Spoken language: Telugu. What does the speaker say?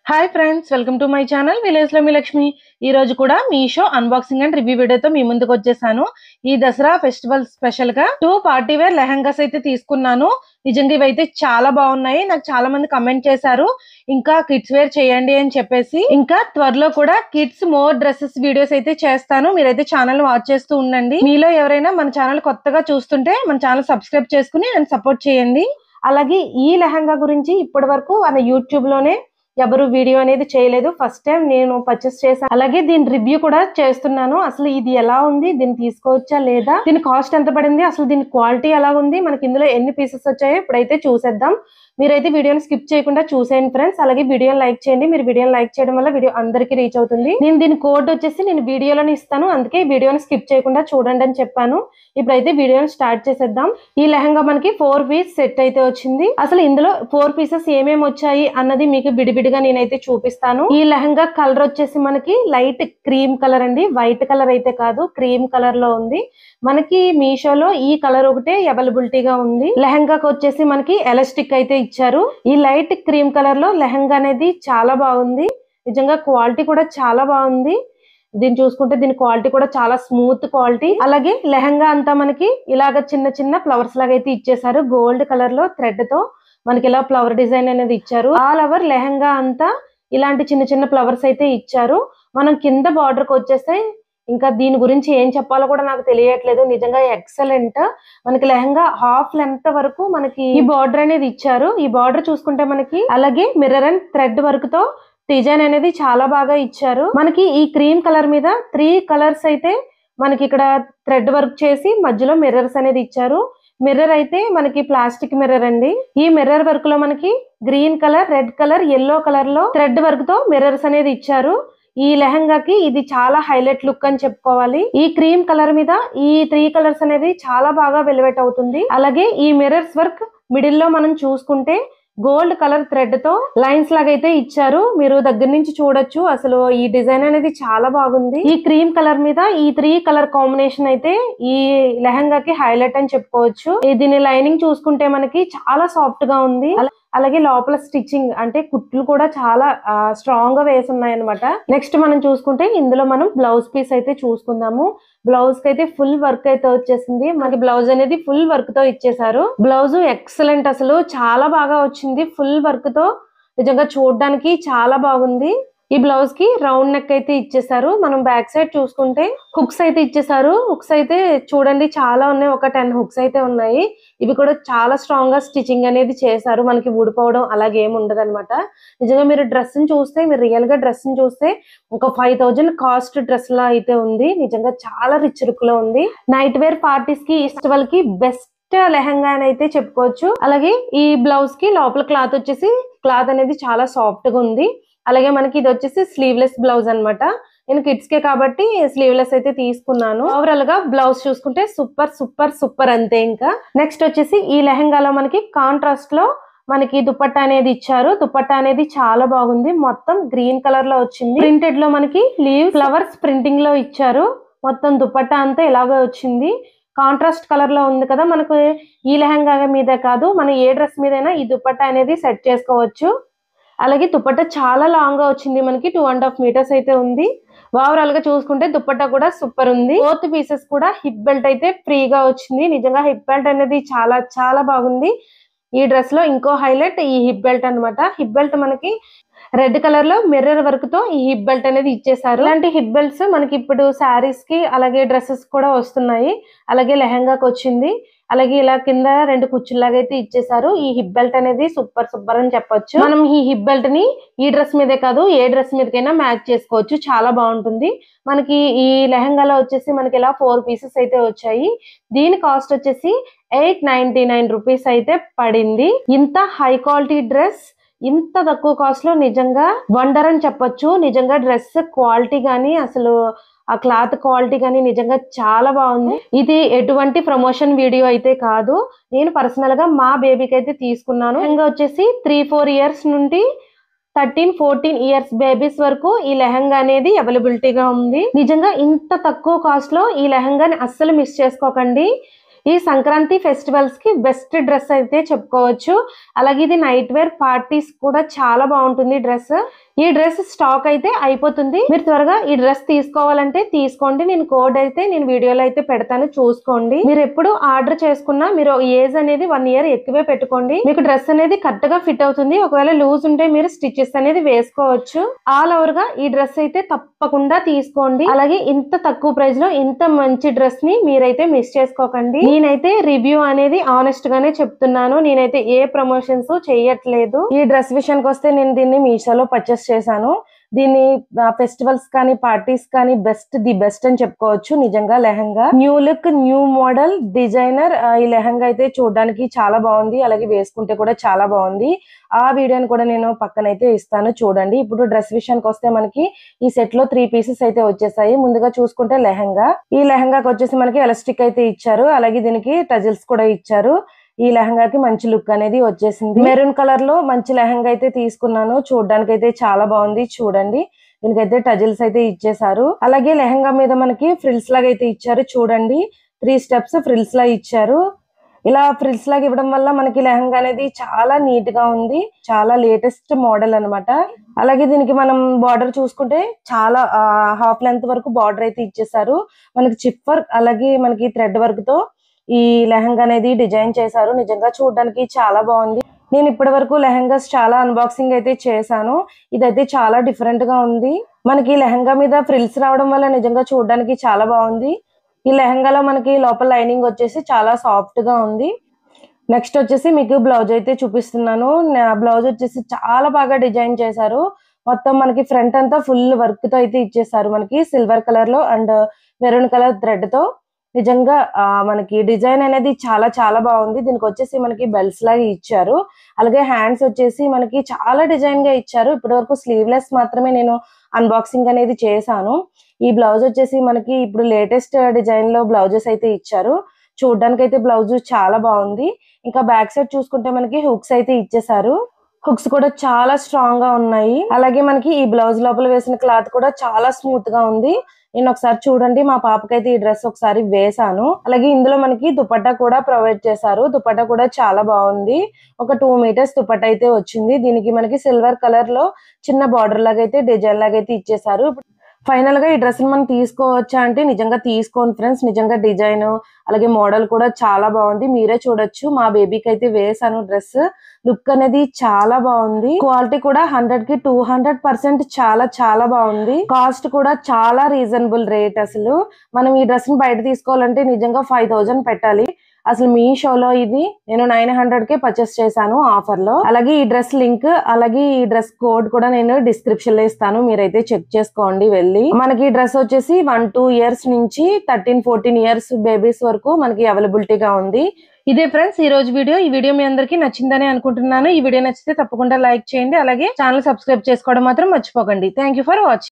Hi friends, welcome to my channel village లో మీ లక్ష్మి. ఈ రోజు కూడా మీషో అన్బాక్సింగ్ అండ్ రివ్యూ వీడియోతో మీ ముందుకు వచ్చేసాను. ఈ దసరా ఫెస్టివల్ స్పెషల్ గా 2 పార్టీ వేర్ లెహంగాస్ అయితే తీసుకున్నాను. నిజంగా ఇవైతే చాలా బాగున్నాయి. నాకు చాలా మంది కమెంట్ చేశారు ఇంకా కిడ్స్ వేర్ చేయండి అని చెప్పేసి. ఇంకా త్వరలో కూడా కిడ్స్ మోర్ డ్రెస్సెస్ వీడియోస్ అయితే చేస్తాను. మీరైతే ఛానల్ వాచ్ చేస్తూ ఉండండి. మీలో ఎవరైనా మన ఛానల్ కొత్తగా చూస్తుంటే మన ఛానల్ సబ్స్క్రైబ్ చేసుకుని నన్ను సపోర్ట్ చేయండి. అలాగే ఈ లెహంగా గురించి ఇప్పటి వరకు మన యూట్యూబ్ లోనే ఎవరు వీడియో అనేది చేయలేదు. ఫస్ట్ టైం నేను పర్చేస్ చేశాను. అలాగే దీని రివ్యూ కూడా చేస్తున్నాను. అసలు ఇది ఎలా ఉంది, దీన్ని తీసుకోవచ్చా లేదా, దీని కాస్ట్ ఎంత పడింది, అసలు దీని క్వాలిటీ ఎలా ఉంది, మనకి ఇందులో ఎన్ని పీసెస్ వచ్చాయో ఇప్పుడైతే చూసేద్దాం. మీరైతే వీడియోని స్కిప్ చేయకుండా చూసేయండి ఫ్రెండ్స్. అలాగే వీడియోని లైక్ చేయండి. మీరు వీడియోని లైక్ చేయడం వల్ల వీడియో అందరికీ రీచ్ అవుతుంది. నేను దీని కోడ్ వచ్చేసి నేను వీడియోలోనే ఇస్తాను, అందుకే వీడియోని స్కిప్ చేయకుండా చూడండి అని చెప్పాను. ఇప్పుడైతే వీడియోని స్టార్ట్ చేసేద్దాం. ఈ లెహంగా మనకి 4 పీస్ సెట్ అయితే వచ్చింది. అసలు ఇందులో 4 పీసెస్ ఏమేమి వచ్చాయి అన్నది మీకు విడివిడిగా నేనైతే చూపిస్తాను. ఈ లెహంగా కలర్ వచ్చేసి మనకి లైట్ క్రీమ్ కలర్ అండి, వైట్ కలర్ అయితే కాదు, క్రీమ్ కలర్ లో ఉంది. మనకి మీషోలో ఈ కలర్ ఒకటే అవైలబిలిటీగా ఉంది. లెహంగాకి వచ్చేసి మనకి ఎలాస్టిక్ అయితే ఇచ్చారు. ఈ లైట్ క్రీమ్ కలర్ లో లెహంగా అనేది చాలా బాగుంది. నిజంగా క్వాలిటీ కూడా చాలా బాగుంది. దీన్ని చూసుకుంటే దీని క్వాలిటీ కూడా చాలా స్మూత్ క్వాలిటీ. అలాగే లెహంగా అంతా మనకి ఇలాగ చిన్న చిన్న ఫ్లవర్స్ లాగా అయితే ఇచ్చేసారు. గోల్డ్ కలర్ లో థ్రెడ్ తో మనకి ఇలా ఫ్లవర్ డిజైన్ అనేది ఇచ్చారు. ఆల్ ఓవర్ లెహంగా అంతా ఇలాంటి చిన్న చిన్న ఫ్లవర్స్ అయితే ఇచ్చారు. మనం కింద బార్డర్ కి వచ్చేస్తే ఇంకా దీని గురించి ఏం చెప్పాలో కూడా నాకు తెలియట్లేదు. నిజంగా ఎక్సలెంట్. మనకి లెహంగా హాఫ్ లెంత్ వరకు మనకి ఈ బార్డర్ అనేది ఇచ్చారు. ఈ బార్డర్ చూసుకుంటే మనకి అలాగే మిర్రర్ అండ్ థ్రెడ్ వర్క్ తో డిజైన్ అనేది చాలా బాగా ఇచ్చారు. మనకి ఈ క్రీమ్ కలర్ మీద 3 కలర్స్ అయితే మనకి ఇక్కడ థ్రెడ్ వర్క్ చేసి మధ్యలో మిర్రర్స్ అనేది ఇచ్చారు. మిర్రర్ అయితే మనకి ప్లాస్టిక్ మిర్రర్ అండి. ఈ మిర్రర్ వర్క్ లో మనకి green colour, red colour, yellow colour లో థ్రెడ్ వర్క్ తో మిర్రర్స్ అనేది ఇచ్చారు. ఈ లెహంగాకి ఇది చాలా హైలైట్ లుక్ అని చెప్పుకోవాలి. ఈ క్రీమ్ కలర్ మీద ఈ 3 కలర్స్ అనేది చాలా బాగా వెలివేట్ అవుతుంది. అలాగే ఈ మిర్రర్స్ వర్క్ మిడిల్ లో మనం చూసుకుంటే గోల్డ్ కలర్ థ్రెడ్ తో లైన్స్ లాగా అయితే ఇచ్చారు. మీరు దగ్గర నుంచి చూడొచ్చు. అసలు ఈ డిజైన్ అనేది చాలా బాగుంది. ఈ క్రీమ్ కలర్ మీద ఈ 3 కలర్ కాంబినేషన్ అయితే ఈ లెహంగాకి హైలైట్ అని చెప్పుకోవచ్చు. దీని లైనింగ్ చూసుకుంటే మనకి చాలా సాఫ్ట్ గా ఉంది. అలాగే లోపల స్టిచ్చింగ్ అంటే కుట్లు కూడా చాలా స్ట్రాంగ్ గా వేసి ఉన్నాయి అనమాట. నెక్స్ట్ మనం చూసుకుంటే ఇందులో మనం బ్లౌజ్ పీస్ అయితే చూసుకుందాము. బ్లౌజ్ కి అయితే ఫుల్ వర్క్ అయితే వచ్చేసింది. మనకి బ్లౌజ్ అనేది ఫుల్ వర్క్ తో ఇచ్చేసారు. బ్లౌజ్ ఎక్సలెంట్, అసలు చాలా బాగా వచ్చింది ఫుల్ వర్క్ తో. నిజంగా చూడడానికి చాలా బాగుంది. ఈ బ్లౌజ్ కి రౌండ్ నెక్ అయితే ఇచ్చేసారు. మనం బ్యాక్ సైడ్ చూసుకుంటే హుక్స్ అయితే ఇచ్చేసారు. హుక్స్ అయితే చూడండి చాలా ఉన్నాయి, ఒక 10 హుక్స్ అయితే ఉన్నాయి. ఇవి కూడా చాలా స్ట్రాంగ్ గా స్టిచ్చింగ్ అనేది చేశారు. మనకి ఊడిపోవడం అలాగే ఏమి ఉండదు అనమాట. నిజంగా మీరు డ్రెస్ ని చూస్తే, మీరు రియల్ గా డ్రెస్ ని చూస్తే ఒక 5000 కాస్ట్ డ్రెస్ లా అయితే ఉంది. నిజంగా చాలా రిచ్ లుక్ లో ఉంది. నైట్ వేర్ పార్టీస్ కి, ఫెస్టివల్ కి బెస్ట్ లెహంగా అని అయితే చెప్పుకోవచ్చు. అలాగే ఈ బ్లౌజ్ కి లోపల క్లాత్ వచ్చేసి క్లాత్ అనేది చాలా సాఫ్ట్ గా ఉంది. అలాగే మనకి ఇది వచ్చేసి స్లీవ్లెస్ బ్లౌజ్ అన్నమాట. నేను కిడ్స్ కే కాబట్టి స్లీవ్లెస్ అయితే తీసుకున్నాను. ఓవరాల్ గా బ్లౌజ్ చూసుకుంటే సూపర్ సూపర్ సూపర్ అంతే. ఇంకా నెక్స్ట్ వచ్చేసి ఈ లెహంగాలో మనకి కాంట్రాస్ట్ లో మనకి దుపట్టా అనేది ఇచ్చారు. దుపట్టా అనేది చాలా బాగుంది. మొత్తం గ్రీన్ కలర్ లో వచ్చింది. ప్రింటెడ్ లో మనకి లీవ్ ఫ్లవర్స్ ప్రింటింగ్ లో ఇచ్చారు. మొత్తం దుపట్టా అంతా ఇలాగే వచ్చింది. కాంట్రాస్ట్ కలర్ లో ఉంది కదా. మనకు ఈ లెహంగా మీద కాదు, మనం ఏ డ్రెస్ మీదైనా ఈ దుపట్టా అనేది సెట్ చేసుకోవచ్చు. అలాగే దుపట్టా చాలా లాంగ్ గా వచ్చింది. మనకి 2.5 మీటర్స్ అయితే ఉంది. ఓవరాల్ గా చూసుకుంటే దుపట్టా కూడా సూపర్ ఉంది. బోత్ పీసెస్ కూడా హిప్ బెల్ట్ అయితే ఫ్రీగా వచ్చింది. నిజంగా హిప్ బెల్ట్ అనేది చాలా చాలా బాగుంది. ఈ డ్రెస్ లో ఇంకో హైలైట్ ఈ హిప్ బెల్ట్ అన్నమాట. హిప్ బెల్ట్ మనకి రెడ్ కలర్ లో మిర్రర్ వర్క్ తో ఈ హిప్ బెల్ట్ అనేది ఇచ్చేసారు. ఇలాంటి హిప్ బెల్ట్స్ మనకి ఇప్పుడు శారీస్ కి అలాగే డ్రెస్సెస్ కూడా వస్తున్నాయి. అలాగే లెహంగాకి వచ్చింది. అలాగే ఇలా కింద 2 కుచ్చుల్లాగా అయితే ఇచ్చేసారు. ఈ హిప్ బెల్ట్ అనేది సూపర్ సూపర్ అని చెప్పొచ్చు. మనం ఈ హిప్ బెల్ట్ ని ఈ డ్రెస్ మీదే కాదు ఏ డ్రెస్ మీదకైనా మ్యాచ్ చేసుకోవచ్చు. చాలా బాగుంటుంది. మనకి ఈ లెహంగాలో వచ్చేసి మనకి ఇలా 4 పీసెస్ అయితే వచ్చాయి. దీని కాస్ట్ వచ్చేసి 899 రూపీస్ అయితే పడింది. ఇంత హై క్వాలిటీ డ్రెస్ ఇంత తక్కువ కాస్ట్ లో నిజంగా వండర్ అని చెప్పొచ్చు. నిజంగా డ్రెస్ క్వాలిటీ గానీ, అసలు ఆ క్లాత్ క్వాలిటీ గానీ నిజంగా చాలా బాగుంది. ఇది ఎటువంటి ప్రమోషన్ వీడియో అయితే కాదు. నేను పర్సనల్ గా మా బేబీకి అయితే తీసుకున్నాను. ఇంకా వచ్చేసి 3-4 ఇయర్స్ నుండి 13-14 ఇయర్స్ బేబీస్ వరకు ఈ లెహంగా అనేది అవైలబిలిటీగా ఉంది. నిజంగా ఇంత తక్కువ కాస్ట్ లో ఈ లెహంగాని అస్సలు మిస్ చేసుకోకండి. ఈ సంక్రాంతి ఫెస్టివల్స్ కి బెస్ట్ డ్రెస్ అయితే చెప్పుకోవచ్చు. అలాగే ఇది నైట్ వేర్ పార్టీస్ కూడా చాలా బాగుంటుంది డ్రెస్. ఈ డ్రెస్ స్టాక్ అయితే అయిపోతుంది. మీరు త్వరగా ఈ డ్రెస్ తీసుకోవాలంటే తీసుకోండి. నేను కోడ్ అయితే నేను వీడియోలో అయితే పెడతాను, చూసుకోండి. మీరు ఎప్పుడు ఆర్డర్ చేసుకున్నా మీరు ఏజ్ అనేది 1 year ఎక్కువే పెట్టుకోండి. మీకు డ్రెస్ అనేది కరెక్ట్ గా ఫిట్ అవుతుంది. ఒకవేళ లూజ్ ఉంటే మీరు స్టిచెస్ అనేది వేసుకోవచ్చు. ఆల్ ఓవర్ గా ఈ డ్రెస్ అయితే తప్పకుండా తీసుకోండి. అలాగే ఇంత తక్కువ ప్రైస్ లో ఇంత మంచి డ్రెస్ ని మీరైతే మిస్ చేసుకోకండి. నేనైతే రివ్యూ అనేది ఆనెస్ట్ గానే చెప్తున్నాను. నేనైతే ఏ ప్రమోషన్స్ చేయట్లేదు. ఈ డ్రెస్ విషయానికి వస్తే నేను దీన్ని మీషోలో పర్చేస్ చేశాను. దీన్ని ఫెస్టివల్స్ కానీ పార్టీస్ కానీ ది బెస్ట్ అని చెప్పుకోవచ్చు. నిజంగా lehenga new look, new model, designer. ఈ లెహంగా అయితే చూడడానికి చాలా బాగుంది. అలాగే వేసుకుంటే కూడా చాలా బాగుంది. ఆ వీడియోని కూడా నేను పక్కనైతే ఇస్తాను, చూడండి. ఇప్పుడు డ్రెస్ విషయానికి వస్తే మనకి ఈ సెట్ లో 3 pieces అయితే వచ్చేసాయి. ముందుగా చూసుకుంటే లెహంగా. ఈ లెహంగాకి వచ్చేసి మనకి ఎలాస్టిక్ అయితే ఇచ్చారు. అలాగే దీనికి టజిల్స్ కూడా ఇచ్చారు. ఈ లెహంగాకి మంచి లుక్ అనేది వచ్చేసింది. మెరూన్ కలర్ లో మంచి లెహంగా అయితే తీసుకున్నాను. చూడడానికి అయితే చాలా బాగుంది. చూడండి, దీనికైతే టజిల్స్ అయితే ఇచ్చేసారు. అలాగే లెహంగా మీద మనకి ఫ్రిల్స్ లాగా అయితే ఇచ్చారు. చూడండి, 3 steps ఫ్రిల్స్ లా ఇచ్చారు. ఇలా ఫ్రిల్స్ లాగా ఇవ్వడం వల్ల మనకి లెహంగా అనేది చాలా నీట్ గా ఉంది. చాలా లేటెస్ట్ మోడల్ అన్నమాట. అలాగే దీనికి మనం బార్డర్ చూసుకుంటే చాలా హాఫ్ లెంత్ వరకు బార్డర్ అయితే ఇచ్చేసారు. మనకి చిప్ వర్క్ అలాగే మనకి థ్రెడ్ వర్క్ తో ఈ లెహంగా అనేది డిజైన్ చేశారు. నిజంగా చూడడానికి చాలా బాగుంది. నేను ఇప్పటి వరకు లెహంగాస్ చాలా అన్బాక్సింగ్ అయితే చేశాను. ఇదైతే చాలా డిఫరెంట్ గా ఉంది. మనకి లెహంగా మీద ఫ్రిల్స్ రావడం వల్ల నిజంగా చూడడానికి చాలా బాగుంది. ఈ లెహంగాలో మనకి లోపల లైనింగ్ వచ్చేసి చాలా సాఫ్ట్ గా ఉంది. నెక్స్ట్ వచ్చేసి మీకు బ్లౌజ్ అయితే చూపిస్తున్నాను. బ్లౌజ్ వచ్చేసి చాలా బాగా డిజైన్ చేశారు. మొత్తం మనకి ఫ్రంట్ అంతా ఫుల్ వర్క్ తో అయితే ఇచ్చేసారు. మనకి సిల్వర్ కలర్ లో అండ్ మెరూన్ కలర్ థ్రెడ్ తో నిజంగా మనకి డిజైన్ అనేది చాలా చాలా బాగుంది. దీనికి వచ్చేసి మనకి బెల్ట్స్ లాగా ఇచ్చారు. అలాగే హ్యాండ్స్ వచ్చేసి మనకి చాలా డిజైన్ గా ఇచ్చారు. ఇప్పటి వరకు స్లీవ్లెస్ మాత్రమే నేను అన్బాక్సింగ్ అనేది చేశాను. ఈ బ్లౌజ్ వచ్చేసి మనకి ఇప్పుడు లేటెస్ట్ డిజైన్ లో బ్లౌజెస్ అయితే ఇచ్చారు. చూడడానికి అయితే బ్లౌజ్ చాలా బాగుంది. ఇంకా బ్యాక్ సైడ్ చూసుకుంటే మనకి హుక్స్ అయితే ఇచ్చేసారు. హుక్స్ కూడా చాలా స్ట్రాంగ్ గా ఉన్నాయి. అలాగే మనకి ఈ బ్లౌజ్ లోపల వేసిన క్లాత్ కూడా చాలా స్మూత్ గా ఉంది. నేను ఒకసారి చూడండి, మా పాపకైతే ఈ డ్రెస్ ఒకసారి వేసాను. అలాగే ఇందులో మనకి దుపట్టా కూడా ప్రొవైడ్ చేశారు. దుపట్టా కూడా చాలా బాగుంది. ఒక 2 meters దుపట్టా అయితే వచ్చింది. దీనికి మనకి సిల్వర్ కలర్ లో చిన్న బార్డర్ లాగా అయితే డిజైన్ లాగా అయితే ఇచ్చేసారు. ఫైనల్ గా ఈ డ్రెస్ ని మనం తీసుకోవచ్చా అంటే నిజంగా తీసుకోండి ఫ్రెండ్స్. నిజంగా డిజైన్ అలాగే మోడల్ కూడా చాలా బాగుంది. మీరే చూడొచ్చు. మా బేబీకి అయితే వేసాను డ్రెస్. లుక్ అనేది చాలా బాగుంది. క్వాలిటీ కూడా 100 కి 200% చాలా చాలా బాగుంది. కాస్ట్ కూడా చాలా రీజనబుల్ రేట్. అసలు మనం ఈ డ్రెస్ ని బయట తీసుకోవాలంటే నిజంగా 5000 పెట్టాలి. అసలు మీషోలో ఇది నేను 900 కే పర్చేస్ చేశాను ఆఫర్ లో. అలాగే ఈ డ్రెస్ లింక్ అలాగే ఈ డ్రెస్ కోడ్ కూడా నేను డిస్క్రిప్షన్ లో ఇస్తాను. మీరైతే చెక్ చేసుకోండి వెళ్ళి. మనకి ఈ డ్రెస్ వచ్చేసి 1-2 years నుంచి 13-14 years బేబీస్ వరకు మనకి అవైలబిలిటీగా ఉంది. ఇదే ఫ్రెండ్స్ ఈ రోజు వీడియో. ఈ వీడియో మీ అందరికీ నచ్చిందని అనుకుంటున్నాను. ఈ వీడియో నచ్చితే తప్పకుండా లైక్ చేయండి. అలాగే ఛానల్ సబ్స్క్రైబ్ చేసుకోవడం మాత్రం మర్చిపోకండి. Thank you for watching.